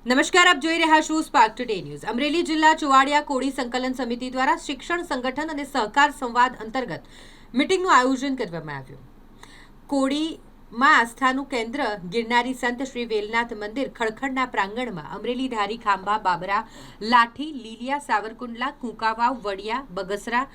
નમસ્કાર, આપ જોઈ રહ્યા છો સ્પાર્ક ટુડે ન્યૂઝ। અમરેલી જિલ્લા ચુવાડિયા કોળી સંકલન સમિતિ દ્વારા શિક્ષણ સંગઠન અને સહકાર સંવાદ અંતર્ગત મીટિંગનું આયોજન કરવામાં આવ્યું। કોળીમાં આસ્થાનું કેન્દ્ર ગિરનારી સંત શ્રી વેલનાથ મંદિર ખડખડના પ્રાંગણમાં અમરેલી, ધારી, ખાંભા, બાબરા, લાઠી, લીલિયા, સાવરકુંડલા, કુંકાવાવ, વડિયા, બગસરા,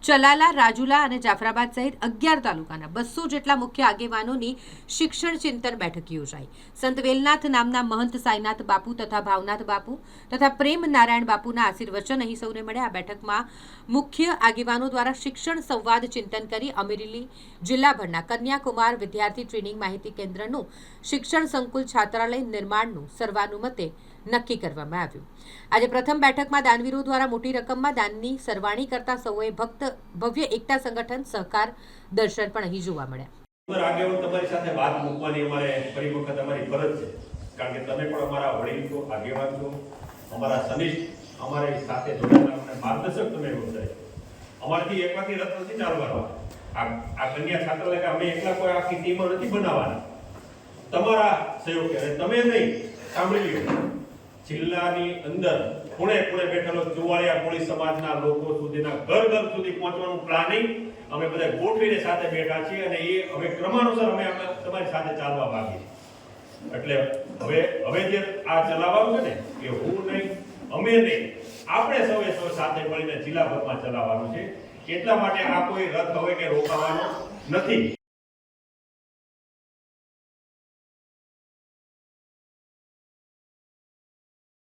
ચલાલા, રાજુલા અને જાફરાબાદ સહિત 11 તાલુકાના 200 જેટલા મુખ્ય આગેવાનોની શિક્ષણ ચિંતન બેઠક યોજાઈ। સંત વેલનાથ નામના મહંત સાઈનાથ બાપુ તથા ભાવનાથ બાપુ તથા પ્રેમ નારાયણ બાપુના આશીર્વચન અહીં સૌને મળ્યા। આ બેઠકમાં મુખ્ય આગેવાનો દ્વારા શિક્ષણ સંવાદ ચિંતન કરી અમરેલી જિલ્લાભરના કન્યાકુમાર વિદ્યાર્થી ટ્રેનિંગ માહિતી કેન્દ્રનું શિક્ષણ સંકુલ છાત્રાલય નિર્માણનું સર્વાનુમતે નક્કી કરવામાં આવ્યું। આજે પ્રથમ બેઠકમાં દાનવીરો દ્વારા મોટી રકમમાં દાનની સરવાણી કરતા સૌએ ભવ્ય એકતા સંગઠન સહકાર દર્શન પણ અહીં જોવા મળ્યા। આગેવાન તમારી સાથે વાત મૂકવાની અમારે ફરી વખત અમારી ફરજ છે, કારણ કે તમે પણ અમારા વડીલ છો, આગેવાન છો, અમારા સનિષ્ઠ, અમારી સાથે જોડાયેલા માર્ગદર્શક તમે છો। અમારથી એકમાંથી રથ નથી ચાલવાનો। આ કન્યા છાત્રાલય અમે એકલા કોઈ આખી ટીમ નથી બનાવવાના, તમારા સહયોગ અને તમે નહીં સાંભળી લ્યો, જિલ્લાની અંદર ખૂણે ખૂણે બેઠેલો ચુવાડિયા કોળી સમાજના લોકો સુધીના ઘર ઘર સુધી પહોંચવાનું પ્લાનિંગ અમે બધા ગોઠવીને સાથે બેઠા છીએ અને એ હવે ક્રમાનુસાર અમે તમારી સાથે ચાલવા માંગીએ છીએ। એટલે હવે જે આ ચલાવવાનું છે ને એ હું નહીં, અમે નહીં, આપણે સૌ સાથે મળીને જિલ્લાભરમાં ચલાવવાનું છે। એટલા માટે આ કોઈ રથ હવે કે રોકાવાનો નથી।